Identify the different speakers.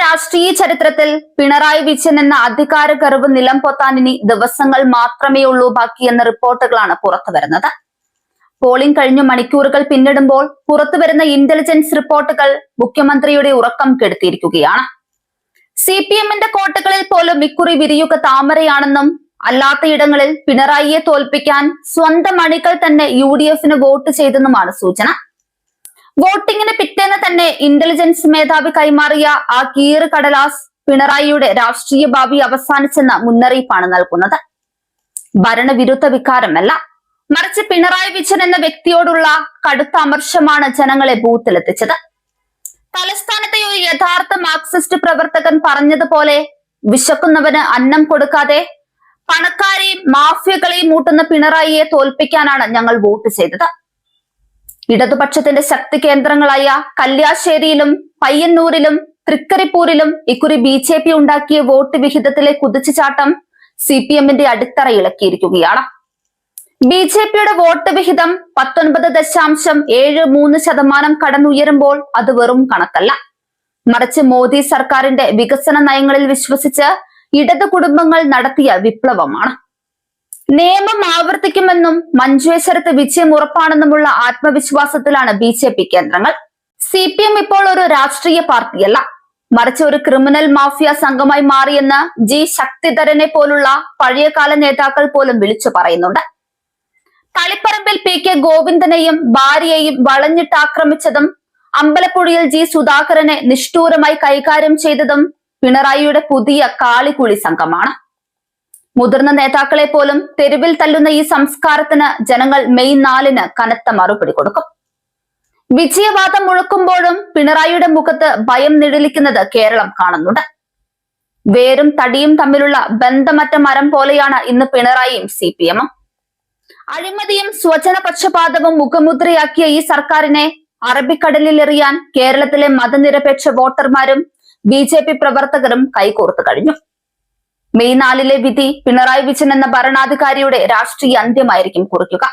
Speaker 1: രാഷ്ട്രീയ ചരിത്രത്തിൽ പിണറായി വിജയൻ എന്ന അധികാര ഗർവ് നിലംപൊത്താൻ ഇനി ദിവസങ്ങൾ മാത്രമേ ഉള്ളൂ ബാക്കിയെന്ന റിപ്പോർട്ടുകളാണ് പുറത്തുവരുന്നത്. പോളിംഗ് കഴിഞ്ഞു മണിക്കൂറുകൾ പിന്നിടുമ്പോൾ പുറത്തുവരുന്ന ഇന്റലിജൻസ് റിപ്പോർട്ടുകൾ മുഖ്യമന്ത്രിയുടെ ഉറക്കം കെടുത്തിയിരിക്കുകയാണ്. CPM-ന്റെ കോട്ടകളിൽ പോലും ഇക്കുറി വിരിയുക താമരയാണെന്നും അല്ലാത്തയിടങ്ങളിൽ പിണറായിയെ തോൽപ്പിക്കാൻ സ്വന്തം അണികൾ തന്നെ UDF-ന് വോട്ട് ചെയ്തെന്നുമാണ് സൂചന. വോട്ടിങ്ങിന് പിറ്റേന്ന് തന്നെ ഇന്റലിജൻസ് മേധാവി കൈമാറിയ ആ കീറ് കടലാസ് പിണറായിയുടെ രാഷ്ട്രീയ ഭാവി അവസാനിച്ചെന്ന മുന്നറിയിപ്പാണ് നൽകുന്നത്. ഭരണവിരുദ്ധ വികാരമല്ല, മറിച്ച് പിണറായി വിജയൻ എന്ന വ്യക്തിയോടുള്ള കടുത്ത അമർഷമാണ് ജനങ്ങളെ ബൂത്തിലെത്തിച്ചത്. തലസ്ഥാനത്തെ ഒരു യഥാർത്ഥ മാർക്സിസ്റ്റ് പ്രവർത്തകൻ പറഞ്ഞതുപോലെ, വിശക്കുന്നവന് അന്നം കൊടുക്കാതെ പണക്കാരെയും മാഫിയകളെയും മൂട്ടുന്ന പിണറായിയെ തോൽപ്പിക്കാനാണ് ഞങ്ങൾ വോട്ട് ചെയ്തത്. ഇടതുപക്ഷത്തിന്റെ ശക്തി കേന്ദ്രങ്ങളായ കല്യാശ്ശേരിയിലും പയ്യന്നൂരിലും തൃക്കരിപ്പൂരിലും ഇക്കുറി BJP ഉണ്ടാക്കിയ വോട്ട് വിഹിതത്തിലെ കുതിച്ചുചാട്ടം CPM-ന്റെ അടിത്തറ ഇളക്കിയിരിക്കുകയാണ്. BJP-യുടെ വോട്ട് വിഹിതം 19.73% കടന്നുയരുമ്പോൾ അത് വെറും കണക്കല്ല, മറിച്ച് മോദി സർക്കാരിന്റെ വികസന നയങ്ങളിൽ വിശ്വസിച്ച് ഇടതു കുടുംബങ്ങൾ നടത്തിയ വിപ്ലവമാണ്. നിയമം ആവർത്തിക്കുമെന്നും മഞ്ചേശ്വരത്ത് വിജയം ഉറപ്പാണെന്നുമുള്ള ആത്മവിശ്വാസത്തിലാണ് BJP കേന്ദ്രങ്ങൾ. CPM ഇപ്പോൾ ഒരു രാഷ്ട്രീയ പാർട്ടിയല്ല, മറിച്ച് ഒരു ക്രിമിനൽ മാഫിയ സംഘമായി മാറിയെന്ന് G ശക്തിധരനെ പോലുള്ള പഴയകാല നേതാക്കൾ പോലും വിളിച്ചു പറയുന്നുണ്ട്. തളിപ്പറമ്പിൽ PK ഗോവിന്ദനെയും ഭാര്യയെയും വളഞ്ഞിട്ടാക്രമിച്ചതും അമ്പലപ്പുഴയിൽ G സുധാകരനെ നിഷ്ഠൂരമായി കൈകാര്യം ചെയ്തതും പിണറായിയുടെ പുതിയ കാളികുളി സംഘമാണ്. മുതിർന്ന നേതാക്കളെ പോലും തെരുവിൽ തല്ലുന്ന ഈ സംസ്കാരത്തിന് ജനങ്ങൾ മെയ് 4-ന് കനത്ത മറുപടി കൊടുക്കും. വിജയവാദം മുഴക്കുമ്പോഴും പിണറായിയുടെ മുഖത്ത് ഭയം നിഴലിക്കുന്നത് കേരളം കാണുന്നുണ്ട്. വേരും തടിയും തമ്മിലുള്ള ബന്ധമറ്റ മരം പോലെയാണ് ഇന്ന് പിണറായിയും CPM-ഉം. അഴിമതിയും സ്വജന പക്ഷപാതവും മുഖമുദ്രയാക്കിയ ഈ സർക്കാരിനെ അറബിക്കടലിൽ എറിയാൻ കേരളത്തിലെ മതനിരപേക്ഷ വോട്ടർമാരും BJP പ്രവർത്തകരും കൈകോർത്തു കഴിഞ്ഞു. മെയ് 4-ലെ വിധി പിണറായി വിജയൻ എന്ന ഭരണാധികാരിയുടെ രാഷ്ട്രീയ അന്ത്യമായിരിക്കും കുറിക്കുക.